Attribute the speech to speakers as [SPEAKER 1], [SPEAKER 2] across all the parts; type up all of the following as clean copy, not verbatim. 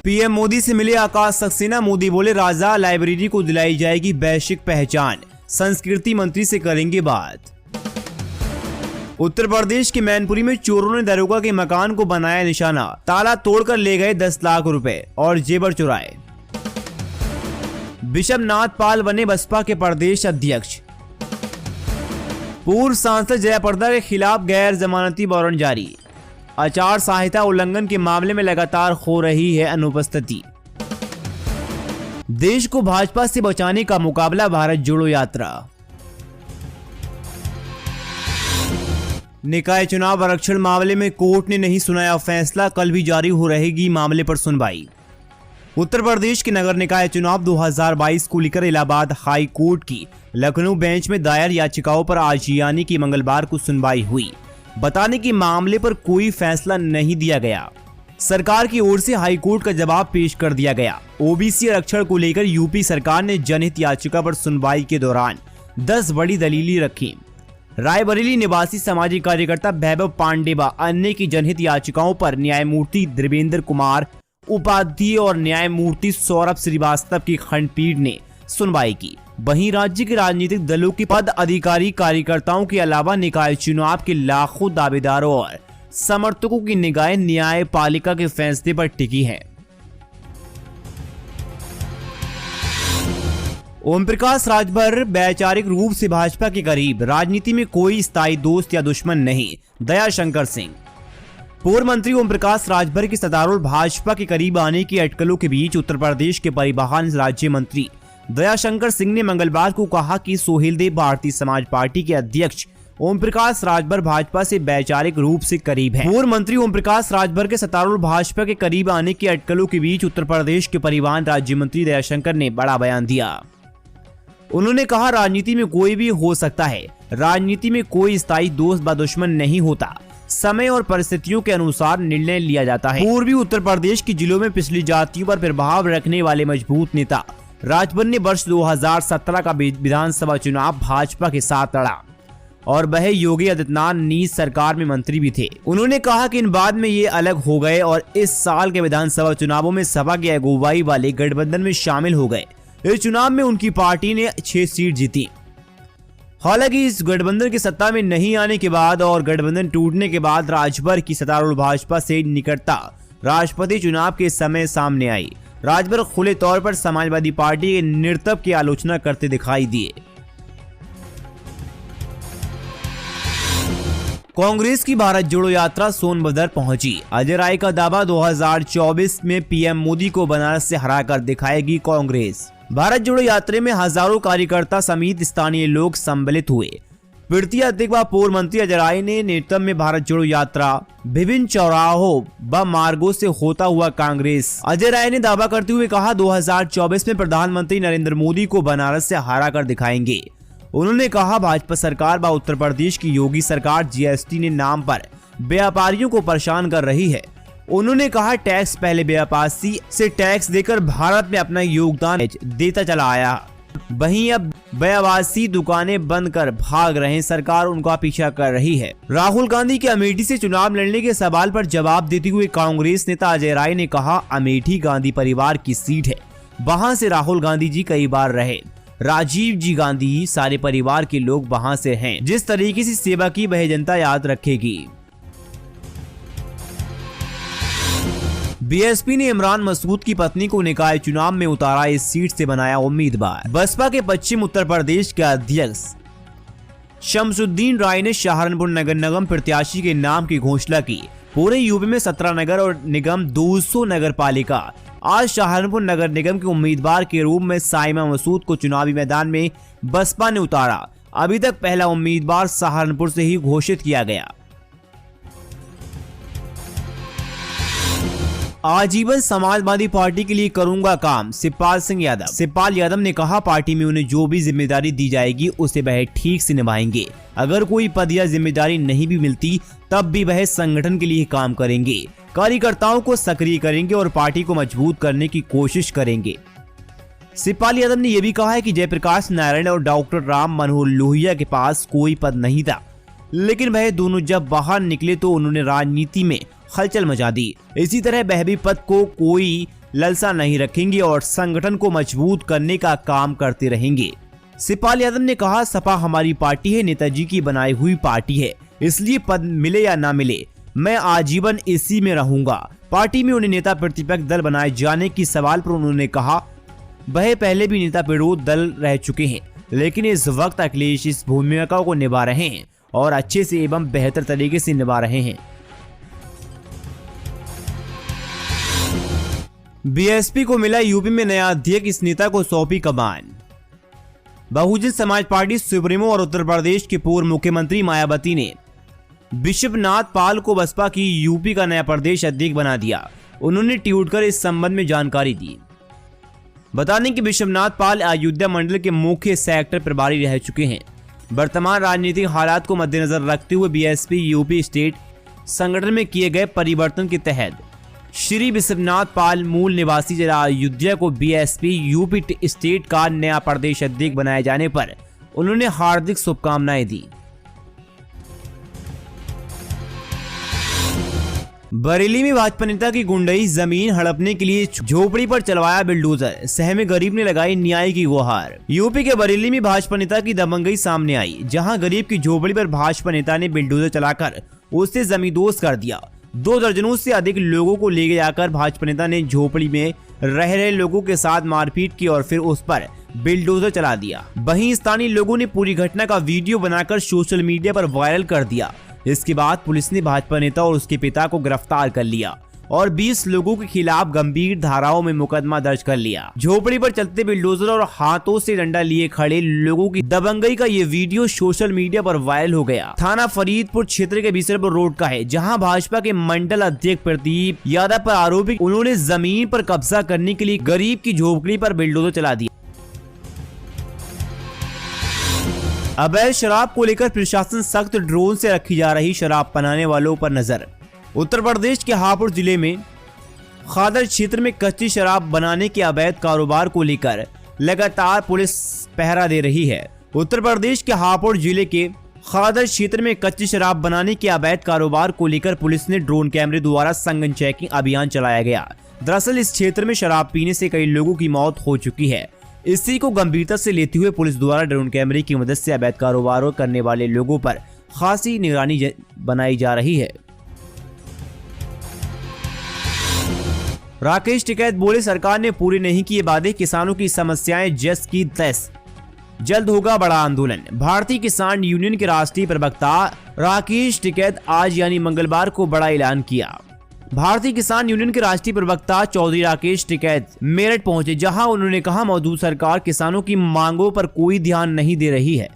[SPEAKER 1] PM Modi से मिले आकाश सक्सेना। मोदी बोले राजा लाइब्रेरी को दिलाई जाएगी वैश्विक पहचान, संस्कृति मंत्री से करेंगे बात। उत्तर प्रदेश के मैनपुरी में चोरों ने दरोगा के मकान को बनाया निशाना, ताला तोड़कर ले गए 10 लाख रुपए और जेवर चुराए। बिशबनाथ पाल बने बसपा के प्रदेश अध्यक्ष। पूर्व सांसद जया प्रदा के खिलाफ गैर जमानती वारंट जारी। आचार संहिता उल्लंघन के मामले में लगातार हो रही है अनुपस्थिति। देश को भाजपा से बचाने का मुकाबला, भारत जोड़ो यात्रा। निकाय चुनाव आरक्षण मामले में कोर्ट ने नहीं सुनाया फैसला, कल भी जारी हो रहेगी मामले पर सुनवाई। उत्तर प्रदेश के नगर निकाय चुनाव 2022 को लेकर इलाहाबाद हाई कोर्ट की लखनऊ बेंच में दायर याचिकाओं पर आज यानी कि मंगलवार को सुनवाई हुई। बताने कि मामले पर कोई फैसला नहीं दिया गया। सरकार की ओर से हाई कोर्ट का जवाब पेश कर दिया गया। ओबीसी आरक्षण को लेकर यूपी सरकार ने जनहित याचिका पर सुनवाई के दौरान 10 बड़ी दलीलें रखी। रायबरेली निवासी सामाजिक कार्यकर्ता वैभव पांडे व अन्य की जनहित याचिकाओं पर न्यायमूर्ति देवेंद्र कुमार उपाध्याय और न्यायमूर्ति सौरभ श्रीवास्तव की खंडपीठ ने सुनवाई की। वहीं राज्य के राजनीतिक दलों के पद अधिकारी कार्यकर्ताओं के अलावा निकाय चुनाव के लाखों दावेदारों और समर्थकों की निगाहें न्यायपालिका के फैसले पर टिकी है। ओम प्रकाश राजभर वैचारिक रूप से भाजपा के करीब, राजनीति में कोई स्थायी दोस्त या दुश्मन नहीं, दयाशंकर सिंह। पूर्व मंत्री ओम प्रकाश राजभर के सत्तारूढ़ भाजपा के करीब आने की अटकलों के बीच उत्तर प्रदेश के परिवहन राज्य मंत्री दयाशंकर सिंह ने मंगलवार को कहा कि सोहेलदेव भारतीय समाज पार्टी के अध्यक्ष ओम प्रकाश राजभर भाजपा से वैचारिक रूप से करीब है। पूर्व मंत्री ओम प्रकाश राजभर के सत्तारूढ़ भाजपा के करीब आने की अटकलों के बीच उत्तर प्रदेश के परिवहन राज्य मंत्री दयाशंकर ने बड़ा बयान दिया। उन्होंने कहा, राजनीति में कोई भी हो सकता है, राजनीति में कोई स्थायी दोस्त व दुश्मन नहीं होता, समय और परिस्थितियों के अनुसार निर्णय लिया जाता है। पूर्वी उत्तर प्रदेश के जिलों में पिछली जातियों पर प्रभाव रखने वाले मजबूत नेता राजभर ने वर्ष 2017 का विधानसभा चुनाव भाजपा के साथ लड़ा और वह योगी आदित्यनाथ नीति सरकार में मंत्री भी थे। उन्होंने कहा कि इन बाद में ये अलग हो गए और इस साल के विधानसभा चुनावों में सपा की अगुवाई वाले गठबंधन में शामिल हो गए। इस चुनाव में उनकी पार्टी ने 6 सीट जीती। हालांकि इस गठबंधन की सत्ता में नहीं आने के बाद और गठबंधन टूटने के बाद राजभर की सत्तारूढ़ भाजपा से निकटता राष्ट्रपति चुनाव के समय सामने आई। राजभर खुले तौर पर समाजवादी पार्टी के नेतृत्व की आलोचना करते दिखाई दिए। कांग्रेस की भारत जोड़ो यात्रा सोनभद्र पहुंची। अजय राय का दावा, 2024 में पीएम मोदी को बनारस से हराकर दिखाएगी कांग्रेस। भारत जोड़ो यात्रा में हजारों कार्यकर्ता समेत स्थानीय लोग सम्मिलित हुए। वित्तीय अध्यक्ष व पूर्व मंत्री अजय राय ने नेतृत्व में भारत जोड़ो यात्रा विभिन्न चौराहों व मार्गों से होता हुआ कांग्रेस। अजय राय ने दावा करते हुए कहा, 2024 में प्रधानमंत्री नरेंद्र मोदी को बनारस से हराकर दिखाएंगे। उन्होंने कहा, भाजपा सरकार व उत्तर प्रदेश की योगी सरकार जीएसटी ने नाम पर व्यापारियों को परेशान कर रही है। उन्होंने कहा, टैक्स पहले व्यापारी से टैक्स देकर भारत में अपना योगदान देता चला आया, वहीं अब व्यापारी दुकानें बंद कर भाग रहे हैं, सरकार उनका पीछा कर रही है। राहुल गांधी के अमेठी से चुनाव लड़ने के सवाल पर जवाब देते हुए कांग्रेस नेता अजय राय ने कहा, अमेठी गांधी परिवार की सीट है, वहां से राहुल गांधी जी कई बार रहे, राजीव जी गांधी सारे परिवार के लोग वहां से हैं। जिस तरीके से सेवा की वह जनता याद रखेगी। बीएसपी ने इमरान मसूद की पत्नी को निकाय चुनाव में उतारा, इस सीट से बनाया उम्मीदवार। बसपा के पश्चिम उत्तर प्रदेश के अध्यक्ष शमसुद्दीन राय ने सहारनपुर नगर निगम प्रत्याशी के नाम की घोषणा की। पूरे यूपी में 17 नगर और निगम 200 नगर पालिका। आज सहारनपुर नगर निगम के उम्मीदवार के रूप में साइमा मसूद को चुनावी मैदान में बसपा ने उतारा। अभी तक पहला उम्मीदवार सहारनपुर से ही घोषित किया गया। आजीवन समाजवादी पार्टी के लिए करूंगा काम, शिवपाल सिंह यादव। शिवपाल यादव ने कहा, पार्टी में उन्हें जो भी जिम्मेदारी दी जाएगी उसे वह ठीक से निभाएंगे। अगर कोई पद या जिम्मेदारी नहीं भी मिलती तब भी वह संगठन के लिए काम करेंगे, कार्यकर्ताओं को सक्रिय करेंगे और पार्टी को मजबूत करने की कोशिश करेंगे। शिवपाल यादव ने यह भी कहा है कि जयप्रकाश नारायण और डॉक्टर राम मनोहर लोहिया के पास कोई पद नहीं था, लेकिन वह दोनों जब बाहर निकले तो उन्होंने राजनीति में हलचल मचा दी। इसी तरह वह भी पद को कोई ललसा नहीं रखेंगे और संगठन को मजबूत करने का काम करते रहेंगे। शिवपाल यादव ने कहा, सपा हमारी पार्टी है, नेताजी की बनाई हुई पार्टी है, इसलिए पद मिले या ना मिले मैं आजीवन इसी में रहूंगा। पार्टी में उन्हें नेता प्रतिपक्ष दल बनाए जाने की सवाल पर उन्होंने कहा, वह पहले भी नेता विरोध दल रह चुके हैं, लेकिन इस वक्त अखिलेश इस भूमिका को निभा रहे हैं और अच्छे से एवं बेहतर तरीके से निभा रहे हैं। बीएसपी को मिला यूपी में नया अध्यक्ष, इस नेता को सौंपी कमान। बहुजन समाज पार्टी सुप्रीमो और उत्तर प्रदेश के पूर्व मुख्यमंत्री मायावती ने विश्वनाथ पाल को बसपा की यूपी का नया प्रदेश अध्यक्ष बना दिया। उन्होंने ट्वीट कर इस संबंध में जानकारी दी। बता दें कि विश्वनाथ पाल अयोध्या मंडल के मुख्य सेक्टर प्रभारी रह चुके हैं। वर्तमान राजनीतिक हालात को मद्देनजर रखते हुए बीएसपी यूपी स्टेट संगठन में किए गए परिवर्तन के तहत श्री विश्वनाथ पाल मूल निवासी जिला अयोध्या को बीएसपी यूपी स्टेट का नया प्रदेश अध्यक्ष बनाए जाने पर उन्होंने हार्दिक शुभकामनाएं दी। बरेली में भाजपा नेता की गुंडई, जमीन हड़पने के लिए झोपड़ी पर चलवाया बिल्डोजर, सहमे गरीब ने लगाई न्याय की गुहार। यूपी के बरेली में भाजपा नेता की दबंगई सामने आई, जहां गरीब की झोपड़ी पर भाजपा नेता ने बिल्डोजर चलाकर उससे जमींदोज कर दिया। 2 दर्जनों से अधिक लोगों को ले जाकर भाजपा नेता ने झोपड़ी में रह रहे लोगों के साथ मारपीट की और फिर उस पर बिल्डोजर चला दिया। वहीं स्थानीय लोगों ने पूरी घटना का वीडियो बनाकर सोशल मीडिया पर वायरल कर दिया। इसके बाद पुलिस ने भाजपा नेता और उसके पिता को गिरफ्तार कर लिया और 20 लोगों के खिलाफ गंभीर धाराओं में मुकदमा दर्ज कर लिया। झोपड़ी पर चलते बिल्डोजर और हाथों से डंडा लिए खड़े लोगों की दबंगई का ये वीडियो सोशल मीडिया पर वायरल हो गया। थाना फरीदपुर क्षेत्र के बीसरपुर रोड का है, जहां भाजपा के मंडल अध्यक्ष प्रदीप यादव पर आरोपी उन्होंने जमीन पर कब्जा करने के लिए गरीब की झोपड़ी पर बिल्डोजर चला दिया। अवैध शराब को लेकर प्रशासन सख्त, ड्रोन से रखी जा रही शराब बनाने वालों पर नजर। उत्तर प्रदेश के हापुड़ जिले में खादर क्षेत्र में कच्ची शराब बनाने के अवैध कारोबार को लेकर लगातार पुलिस पहरा दे रही है। उत्तर प्रदेश के हापुड़ जिले के खादर क्षेत्र में कच्ची शराब बनाने के अवैध कारोबार को लेकर पुलिस ने ड्रोन कैमरे द्वारा संघन चेकिंग अभियान चलाया गया। दरअसल इस क्षेत्र में शराब पीने से कई लोगों की मौत हो चुकी है। इसी को गंभीरता से लेते हुए पुलिस द्वारा ड्रोन कैमरे की मदद से अवैध कारोबार करने वाले लोगों पर खासी निगरानी बनाई जा रही है। राकेश टिकैत बोले, सरकार ने पूरे नहीं किए वादे, किसानों की समस्याएं जस की तस, जल्द होगा बड़ा आंदोलन। भारतीय किसान यूनियन के राष्ट्रीय प्रवक्ता राकेश टिकैत आज यानी मंगलवार को बड़ा ऐलान किया। भारतीय किसान यूनियन के राष्ट्रीय प्रवक्ता चौधरी राकेश टिकैत मेरठ पहुंचे, जहां उन्होंने कहा, मौजूदा सरकार किसानों की मांगों पर कोई ध्यान नहीं दे रही है।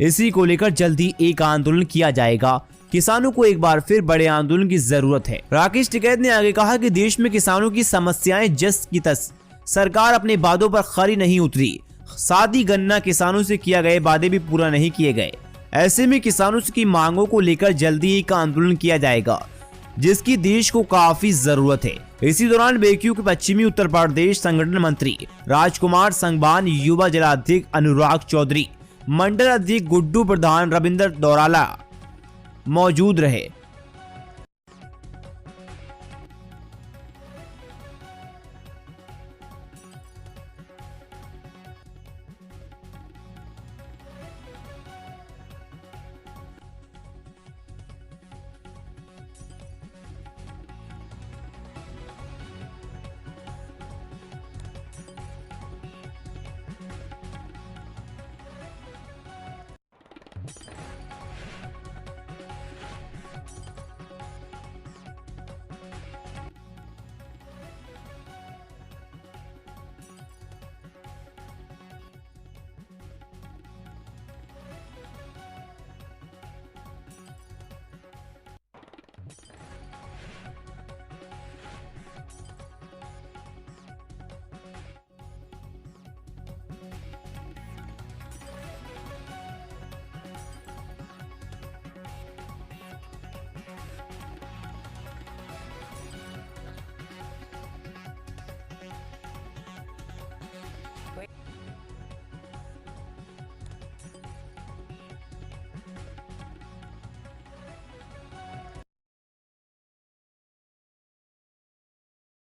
[SPEAKER 1] इसी को लेकर जल्दी एक आंदोलन किया जाएगा। किसानों को एक बार फिर बड़े आंदोलन की जरूरत है। राकेश टिकैत ने आगे कहा कि देश में किसानों की समस्याएं जस की तस, सरकार अपने वादों पर खरी नहीं उतरी। सादी गन्ना किसानों से किया गए वादे भी पूरा नहीं किए गए। ऐसे में किसानों की मांगों को लेकर जल्दी एक आंदोलन किया जाएगा, जिसकी देश को काफी जरूरत है। इसी दौरान बेक्यू के पश्चिमी उत्तर प्रदेश संगठन मंत्री राजकुमार संगवान, युवा जिला अध्यक्ष अनुराग चौधरी, मंडल अध्यक्ष गुड्डू प्रधान, रविंद्र दौराला मौजूद रहे।